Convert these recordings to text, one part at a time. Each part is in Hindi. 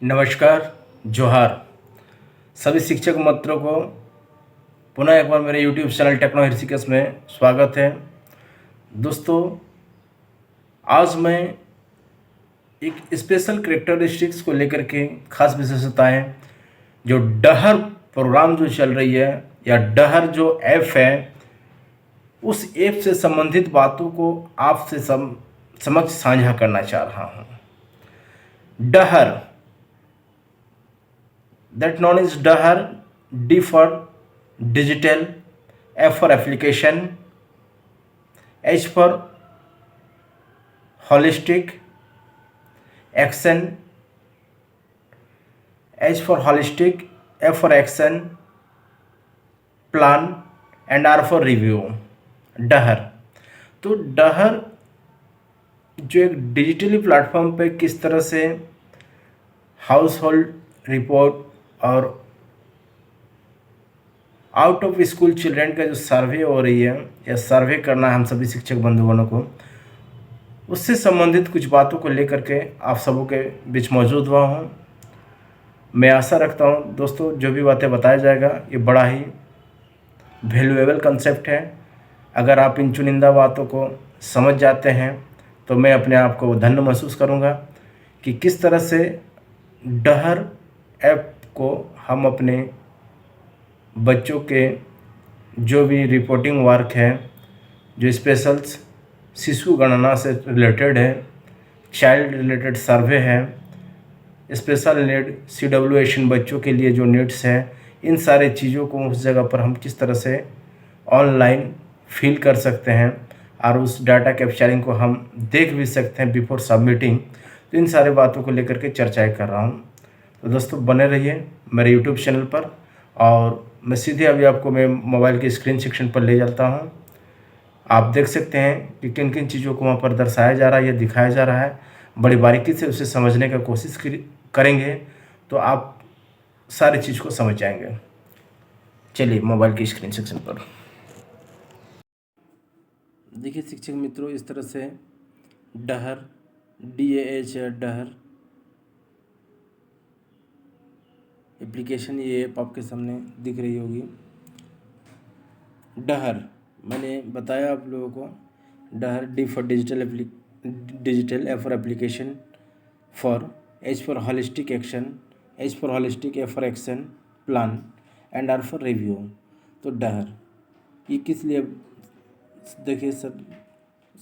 नमस्कार, जोहार। सभी शिक्षक मित्रों को पुनः एक बार मेरे यूट्यूब चैनल टेक्नो ऋषिकेश में स्वागत है। दोस्तों, आज मैं एक स्पेशल कैरेक्टरिस्टिक्स को लेकर के खास विशेषताएं जो डहर प्रोग्राम जो चल रही है या डहर जो ऐप है, उस ऐप से संबंधित बातों को आपसे समक्ष साझा करना चाह रहा हूँ। डहर, that known as DAHAR, D for digital, F for application, H for holistic, action, H for holistic, F for action, plan and R for review। डहर, तो डहर जो एक डिजिटली प्लेटफॉर्म पे किस तरह से हाउस होल्ड रिपोर्ट और आउट ऑफ स्कूल चिल्ड्रेन का जो सर्वे हो रही है या सर्वे करना है हम सभी शिक्षक बंधुओं को, उससे संबंधित कुछ बातों को लेकर के आप सबों के बीच मौजूद हुआ हूँ। मैं आशा रखता हूँ दोस्तों, जो भी बातें बताया जाएगा ये बड़ा ही वैल्यूएबल कंसेप्ट है। अगर आप इन चुनिंदा बातों को समझ जाते हैं तो मैं अपने आप को धन्य महसूस करूँगा कि किस तरह से डहर ऐप को हम अपने बच्चों के जो भी रिपोर्टिंग वर्क है, जो स्पेशल शिशु गणना से रिलेटेड है, चाइल्ड रिलेटेड सर्वे है, स्पेशल नीड CWH बच्चों के लिए जो नीड्स हैं, इन सारे चीज़ों को उस जगह पर हम किस तरह से ऑनलाइन फिल कर सकते हैं और उस डाटा कैप्चरिंग को हम देख भी सकते हैं बिफोर सबमिटिंग। तो इन सारे बातों को लेकर के चर्चाएं कर रहा हूँ। तो दोस्तों, बने रहिए मेरे यूट्यूब चैनल पर और मैं सीधे अभी आपको मैं मोबाइल के स्क्रीन सेक्शन पर ले जाता हूँ। आप देख सकते हैं कि किन किन चीज़ों को वहाँ पर दर्शाया जा रहा है या दिखाया जा रहा है। बड़ी बारीकी से उसे समझने का कोशिश करेंगे तो आप सारी चीज़ को समझ जाएंगे। चलिए मोबाइल के स्क्रीन सेक्शन पर देखिए शिक्षक मित्रों, इस तरह से डहर DAH है, डहर एप्लीकेशन, ये ऐप आपके सामने दिख रही होगी। डहर मैंने बताया आप लोगों को, डहर D for digital, F for application, for H for holistic action, H for holistic, F for action plan and R for review. तो डहर ये किस लिए, देखिए सर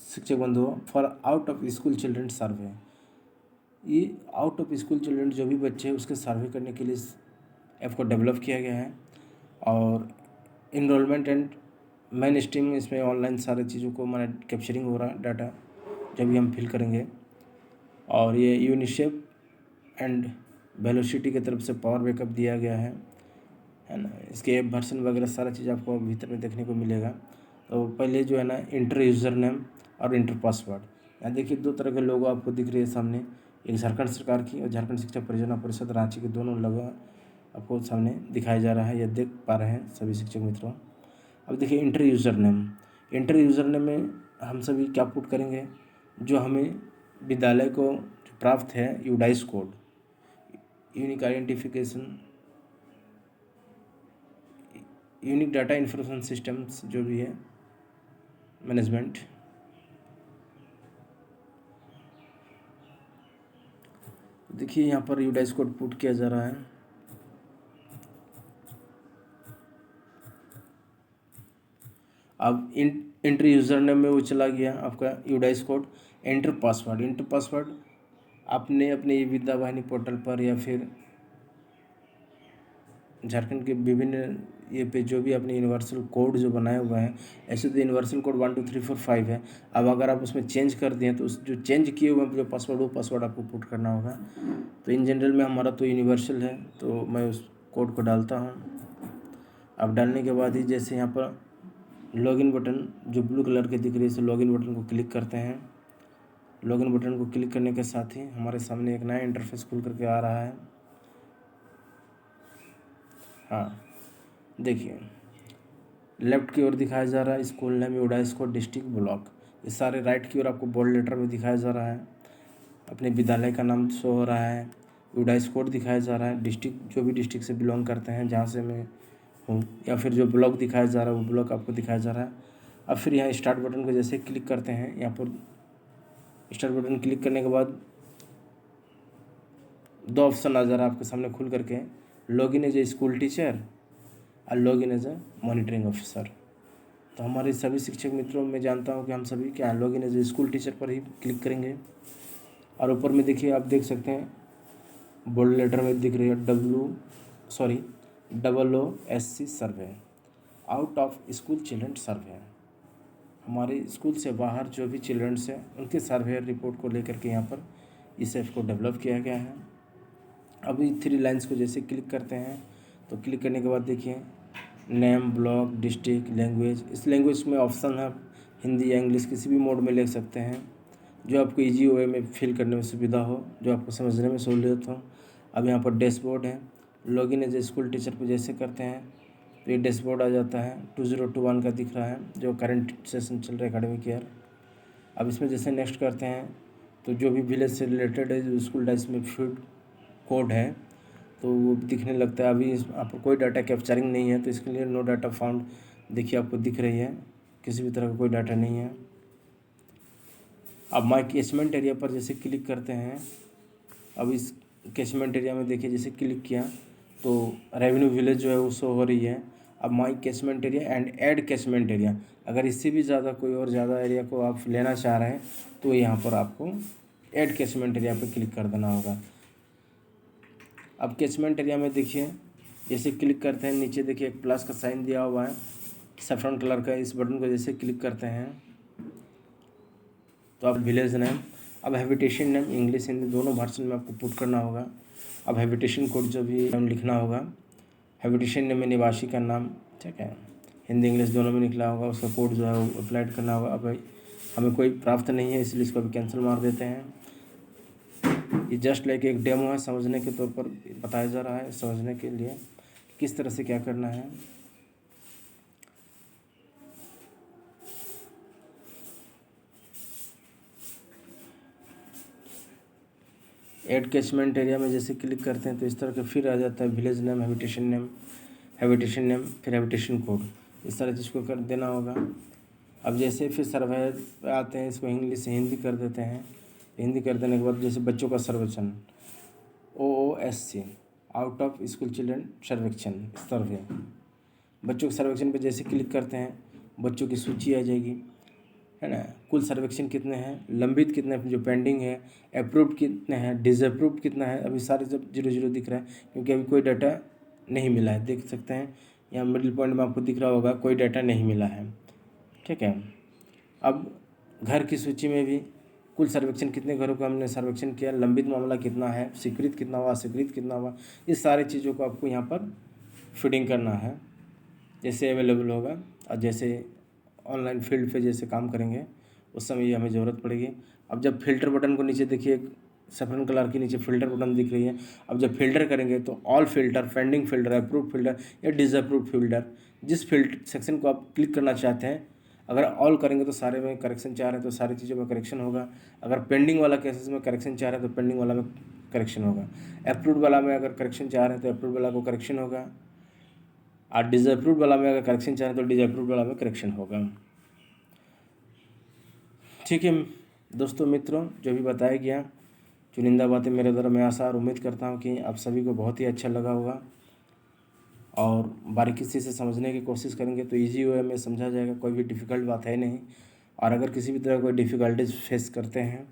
शिक्षक बंधुओं, for out of school children survey. ये आउट ऑफ स्कूल चिल्ड्रन जो भी बच्चे हैं उसके सर्वे करने के लिए ऐप को डेवलप किया गया है। और इनरोलमेंट एंड मेन स्ट्रीम, इसमें ऑनलाइन सारी चीज़ों को मैंने कैप्चरिंग हो रहा है डाटा जब भी हम फिल करेंगे। और ये यूनिसेफ एंड वेलोसिटी की तरफ से पावर बैकअप दिया गया है ना। इसके ऐप वर्जन वगैरह सारा चीज़ आपको भीतर में देखने को मिलेगा। तो पहले जो है ना, इंटर यूज़र नेम और इंटर पासवर्ड। यहाँ देखिए दो तरह के लोगो आपको दिख रही है सामने, एक झारखंड सरकार की और झारखंड शिक्षा परियोजना परिषद रांची के दोनों लोगो आपको सामने दिखाया जा रहा है या देख पा रहे हैं सभी शिक्षक मित्रों। अब देखिए inter user name, inter user name में हम सभी क्या पुट करेंगे, जो हमें विद्यालय को प्राप्त है UDISE code, unique identification, unique data information systems जो भी है मैनेजमेंट। देखिए यहाँ पर यूडाइस कोड पुट किया जा रहा है। अब इंटर यूज़र नेम में वो चला गया आपका UDISE code. Enter password, inter password आपने अपने विद्या वाहिनी पोर्टल पर या फिर झारखंड के विभिन्न ये पे जो भी अपने यूनिवर्सल कोड जो बनाया हुआ है, ऐसे तो यूनिवर्सल कोड 1 2 3 4 5 है। अब अगर आप उसमें चेंज कर दिए तो उस जो चेंज किए हुए जो पासवर्ड, वो पासवर्ड आपको पुट करना होगा। तो इन जनरल में हमारा तो यूनिवर्सल है, तो मैं उस कोड को डालता हूँ। अब डालने के बाद ही जैसे यहाँ पर लॉगिन बटन जो ब्लू कलर के दिख रही है, इस लॉगिन बटन को क्लिक करते हैं। लॉगिन बटन को क्लिक करने के साथ ही हमारे सामने एक नया इंटरफेस खुल करके आ रहा है। हाँ देखिए, लेफ्ट की ओर दिखाया जा रहा है school name, UDISE code, district, block. ये सारे राइट की ओर आपको बोल्ड लेटर में दिखाया जा रहा है। अपने विद्यालय का नाम शो हो रहा है, यूडाइस कोड दिखाया जा रहा है, डिस्ट्रिक्ट जो भी डिस्ट्रिक्ट से बिलोंग करते हैं जहाँ से मैं हूँ, या फिर जो ब्लॉक दिखाया जा रहा है वो ब्लॉक आपको दिखाया जा रहा है। अब फिर यहाँ स्टार्ट बटन को जैसे क्लिक करते हैं, यहाँ पर स्टार्ट बटन क्लिक करने के बाद दो ऑप्शन आ जा रहा है आपके सामने खुल करके, login as a school teacher और login as a monitoring officer. तो हमारे सभी शिक्षक मित्रों में जानता हूँ कि हम सभी क्या login as a school teacher पर ही क्लिक करेंगे। और ऊपर में देखिए आप देख सकते हैं बोल्ड लेटर में दिख रही है OOSC survey, out of school children survey. हमारे स्कूल से बाहर जो भी चिल्ड्रंस हैं उनके सर्वे रिपोर्ट को लेकर के यहाँ पर इस ऐप को डेवलप किया गया है। अभी 3 लाइन्स को जैसे क्लिक करते हैं तो क्लिक करने के बाद देखिए नेम, ब्लॉक, डिस्ट्रिक्ट, लैंग्वेज। इस लैंग्वेज में ऑप्शन है हिंदी या इंग्लिश, किसी भी मोड में लिख सकते हैं जो आपको इजी वे में फिल करने में सुविधा हो, जो आपको समझने में सहूलियत हो। अब यहाँ पर डैशबोर्ड है, login as a school teacher पर जैसे करते हैं तो ये डैशबोर्ड आ जाता है, 2021 का दिख रहा है जो करंट सेशन चल रहा है एकेडमिक ईयर। अब इसमें जैसे नेक्स्ट करते हैं तो जो भी विलेज से रिलेटेड है जो स्कूल डाइस में फीड कोड है तो वो दिखने लगता है। अभी यहाँ पर कोई डाटा कैप्चरिंग नहीं है तो इसके लिए नो डाटा फाउंड देखिए आपको दिख रही है, किसी भी तरह का कोई डाटा नहीं है। अब माई कैचमेंट एरिया पर जैसे क्लिक करते हैं, अब इस कैचमेंट एरिया में देखिए जैसे क्लिक किया तो रेवेन्यू विलेज जो है वो शो हो रही है। अब my catchment area and add catchment area, अगर इससे भी ज़्यादा कोई और ज़्यादा एरिया को आप लेना चाह रहे हैं तो यहाँ पर आपको ऐड कैचमेंट एरिया पर क्लिक कर देना होगा। अब कैचमेंट एरिया में देखिए जैसे क्लिक करते हैं नीचे देखिए एक प्लस का साइन दिया हुआ है सैफरन कलर का, इस बटन को जैसे क्लिक करते हैं तो आप विलेज नेम, अब हैबिटेशन नेम इंग्लिश हिंदी दोनों वर्जन में आपको पुट करना होगा। अब हैबिटेशन कोड जो भी नाम लिखना होगा, हैबिटेशन नेम में निवासी का नाम, ठीक है, हिंदी इंग्लिश दोनों में निकला होगा, उसका कोड जो है वो अप्लाइड करना होगा। अब हमें कोई प्राप्त नहीं है इसलिए इसको अभी कैंसिल मार देते हैं। ये जस्ट लाइक एक डेमो है, समझने के तौर पर बताया जा रहा है, समझने के लिए किस तरह से क्या करना है। ऐड कैचमेंट एरिया में जैसे क्लिक करते हैं तो इस तरह का फिर आ जाता है विलेज नेम, हैबिटेशन नेम, फिर हैबिटेशन कोड, इस तरह चीज़ को कर देना होगा। अब जैसे फिर सर्वे पे आते हैं, इसको इंग्लिश से हिंदी कर देते हैं। हिंदी कर देने के बाद जैसे बच्चों का सर्वेक्षण OOSC, out of school children सर्वेक्षण सर्वे, बच्चों के सर्वेक्षण पे जैसे क्लिक करते हैं बच्चों की सूची आ जाएगी, है ना। कुल सर्वेक्षण कितने हैं, लंबित कितने हैं, जो पेंडिंग है, अप्रूव्ड कितने हैं, डिसअप्रूव्ड कितना है। अभी सारे जब 0 दिख रहा है क्योंकि अभी कोई डाटा नहीं मिला है, देख सकते हैं यहाँ मिडिल पॉइंट में आपको दिख रहा होगा कोई डाटा नहीं मिला है, ठीक है। अब घर की सूची में भी कुल सर्वेक्षण कितने घरों का हमने सर्वेक्षण किया, लंबित मामला कितना है, स्वीकृत कितना हुआ, अस्वीकृत कितना हुआ, इस सारी चीज़ों को आपको यहाँ पर फीडिंग करना है जैसे अवेलेबल होगा। और जैसे ऑनलाइन फील्ड पे जैसे काम करेंगे उस समय ये हमें ज़रूरत पड़ेगी। अब जब फिल्टर बटन को नीचे देखिए एक सैफरन कलर के नीचे फिल्टर बटन दिख रही है, अब जब फिल्टर करेंगे तो all filter, pending filter, approve filter या डिसअप्रूव फिल्टर, जिस फील्ड सेक्शन को आप क्लिक करना चाहते हैं, अगर ऑल करेंगे तो सारे में करेक्शन चाह रहे हैं तो सारी चीज़ों में करेक्शन होगा। अगर पेंडिंग वाला केसेस में करेक्शन चाह रहे हैं तो पेंडिंग वाला में करेक्शन होगा। अप्रूव्ड वाला में अगर करेक्शन चाह रहे हैं तो अप्रूव्ड वाला को करेक्शन होगा, और डिसअप्रूव्ड वाला में अगर करेक्शन चाह रहे हैं तो डिसअप्रूव्ड वाला में करेक्शन होगा। ठीक है दोस्तों मित्रों, जो भी बताया गया चुनिंदा बातें मेरे द्वारा, मैं आशा और उम्मीद करता हूँ कि आप सभी को बहुत ही अच्छा लगा होगा और बारीकी से समझने की कोशिश करेंगे तो इजी वे में समझा जाएगा, कोई भी डिफ़िकल्ट बात है नहीं। और अगर किसी भी तरह कोई डिफ़िकल्टीज फेस करते हैं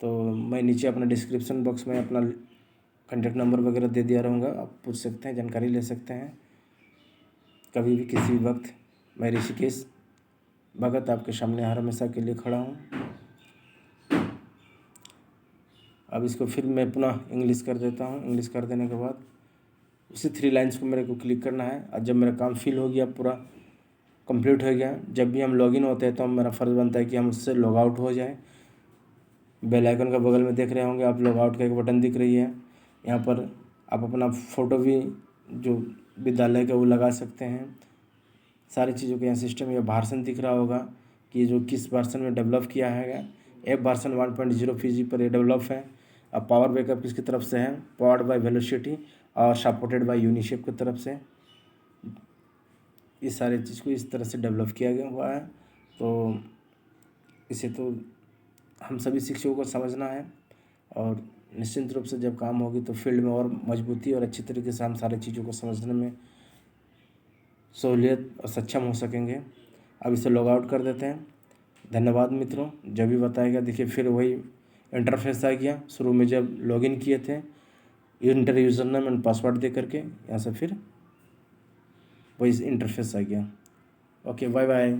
तो मैं नीचे अपना डिस्क्रिप्शन बॉक्स में अपना कॉन्टैक्ट नंबर वगैरह दे दिया रहूँगा, आप पूछ सकते हैं, जानकारी ले सकते हैं कभी भी किसी भी वक्त। मैं ऋषिकेश भगत आपके सामने हर हमेशा के लिए खड़ा हूँ। अब इसको फिर मैं पुनः इंग्लिश कर देता हूँ। इंग्लिश कर देने के बाद उसी 3 लाइन्स को मेरे को क्लिक करना है। और जब मेरा काम फिल हो गया, पूरा कंप्लीट हो गया, जब भी हम लॉगिन होते हैं तो मेरा फ़र्ज़ बनता है कि हम उससे लॉग आउट हो जाएं। बेल आइकन का बगल में देख रहे होंगे आप, लॉग आउट का एक बटन दिख रही है, यहाँ पर आप अपना फ़ोटो भी जो विद्यालय का वो लगा सकते हैं। सारी चीज़ों के यहाँ सिस्टम या वर्जन दिख रहा होगा कि जो किस वर्जन में डेवलप किया है। ऐप वर्जन 1.0 PG पर ये डेवलप है। अब पावर बैकअप किसकी तरफ से है, पावर्ड बाय वेलोसिटी और सपोर्टेड बाय यूनिसेफ की तरफ से। इस सारे चीज़ को इस तरह से डेवलप किया गया हुआ है। तो इसे तो हम सभी शिक्षकों को समझना है, और निश्चित रूप से जब काम होगी तो फील्ड में और मजबूती और अच्छी तरीके से हम सारी चीज़ों को समझने में सहूलियत और सक्षम हो सकेंगे। अब इसे लॉग आउट कर देते हैं। धन्यवाद मित्रों। जब भी बताया गया देखिए फिर वही इंटरफेस आ गया, शुरू में जब लॉगिन किए थे enter user name and password दे करके, यहाँ से फिर वही इंटरफेस आ गया। Okay, bye bye.